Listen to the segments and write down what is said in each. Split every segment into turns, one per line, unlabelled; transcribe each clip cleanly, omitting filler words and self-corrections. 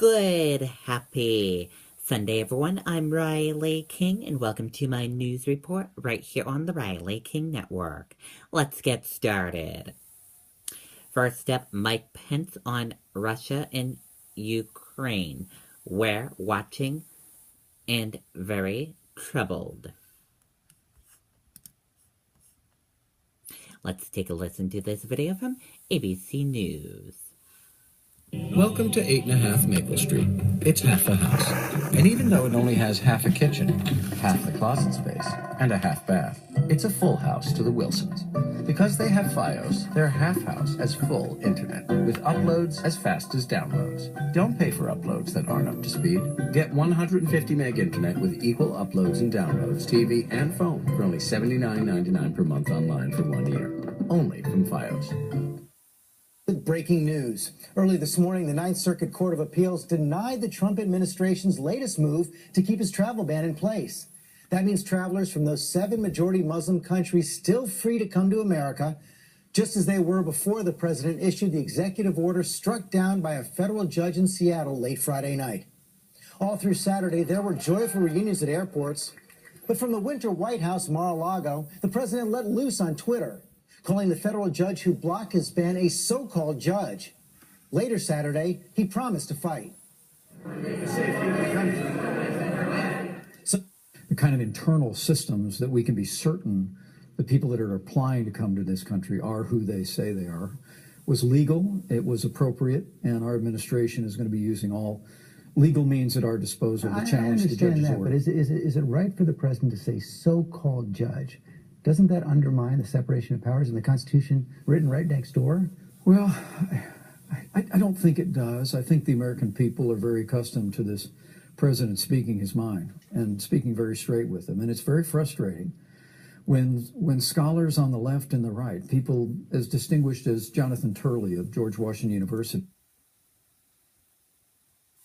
Good, happy Sunday, everyone. I'm Riley King, and welcome to my news report right here on the Riley King Network. Let's get started. First up, Mike Pence on Russia and Ukraine. We're watching and very troubled. Let's take a listen to this video from ABC News.
Welcome to 8.5 Maple Street. It's half a house. And even though it only has half a kitchen, half the closet space, and a half bath, it's a full house to the Wilsons. Because they have Fios, their half house has full internet, with uploads as fast as downloads. Don't pay for uploads that aren't up to speed. Get 150 meg internet with equal uploads and downloads, TV and phone for only $79.99 per month online for 1 year. Only from Fios.
Breaking news. Early this morning, the Ninth Circuit Court of Appeals denied the Trump administration's latest move to keep his travel ban in place. That means travelers from those 7 majority Muslim countries still free to come to America, just as they were before the president issued the executive order struck down by a federal judge in Seattle late Friday night. All through Saturday, there were joyful reunions at airports. But from the winter White House Mar-a-Lago, the president let loose on Twitter, calling the federal judge who blocked his ban a so-called judge. Later Saturday, he promised to fight.
The kind of internal systems that we can be certain the people that are applying to come to this country are who they say they are was legal, it was appropriate, and our administration is going to be using all legal means at our disposal to challenge the judge's order.
But is it right for the president to say so-called judge? Doesn't that undermine the separation of powers in the Constitution written right next door?
Well, I don't think it does. I think the American people are very accustomed to this president speaking his mind and speaking very straight with them. And it's very frustrating when scholars on the left and the right, people as distinguished as Jonathan Turley of George Washington University.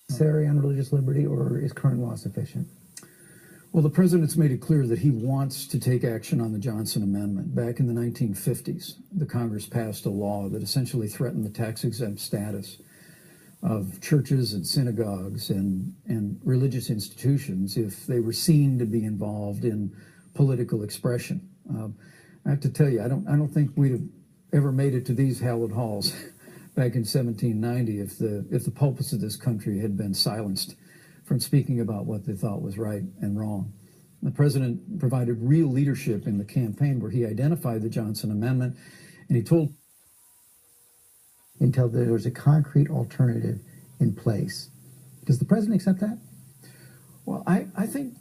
Necessary on religious liberty, or is current law sufficient?
Well, the president's made it clear that he wants to take action on the Johnson Amendment. Back in the 1950s, the Congress passed a law that essentially threatened the tax-exempt status of churches and synagogues and religious institutions if they were seen to be involved in political expression. I have to tell you, I don't think we'd have ever made it to these hallowed halls back in 1790 if the pulpits of this country had been silenced from speaking about what they thought was right and wrong. The president provided real leadership in the campaign where he identified the Johnson Amendment, and he told
until there was a concrete alternative in place. Does the president accept that?
Well, I think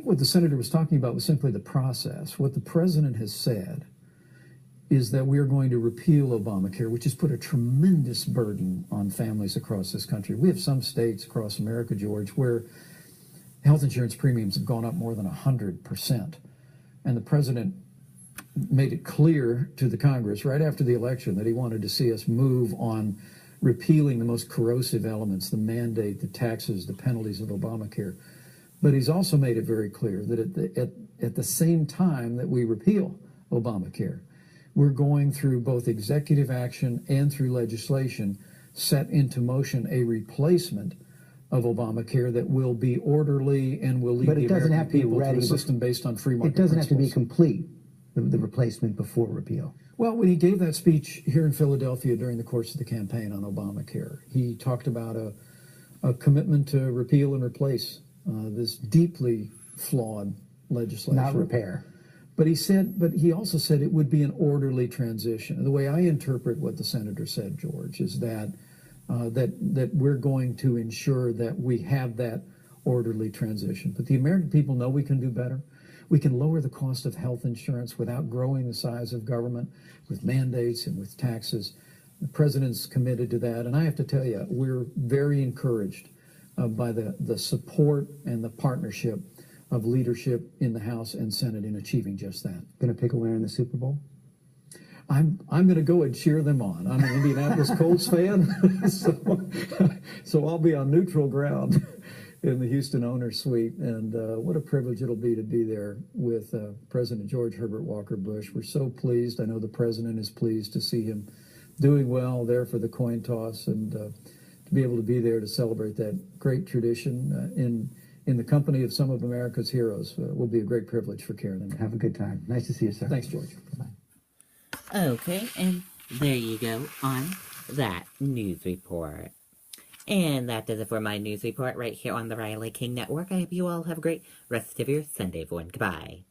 what the senator was talking about was simply the process. What the president has said is that we are going to repeal Obamacare, which has put a tremendous burden on families across this country. We have some states across America, George, where health insurance premiums have gone up more than 100%. And the president made it clear to the Congress right after the election that he wanted to see us move on repealing the most corrosive elements, the mandate, the taxes, the penalties of Obamacare. But he's also made it very clear that at the same time that we repeal Obamacare, we're going through both executive action and through legislation set into motion a replacement of Obamacare that will be orderly and will lead the American people to a system based on free market
principles. It doesn't have to be complete, the replacement before repeal.
Well, when he gave that speech here in Philadelphia during the course of the campaign on Obamacare, he talked about a commitment to repeal and replace this deeply flawed legislation.
Not repair.
But he also said it would be an orderly transition. And the way I interpret what the senator said, George, is that we're going to ensure that we have that orderly transition. But the American people know we can do better. We can lower the cost of health insurance without growing the size of government with mandates and with taxes. The president's committed to that. And I have to tell you, we're very encouraged by the support and the partnership of leadership in the House and Senate in achieving just that.
Going to pick a winner in the Super Bowl?
I'm going to go and cheer them on. I'm an Indianapolis Colts fan, so I'll be on neutral ground in the Houston Owners Suite. And what a privilege it'll be to be there with President George Herbert Walker Bush. We're so pleased. I know the president is pleased to see him doing well there for the coin toss and to be able to be there to celebrate that great tradition in the company of some of America's heroes will be a great privilege for Karen and me.
Have a good time. Nice to see you, sir.
Thanks, George. Bye.
Okay, and there you go on that news report. And that does it for my news report right here on the Riley King Network. I hope you all have a great rest of your Sunday, everyone. Goodbye.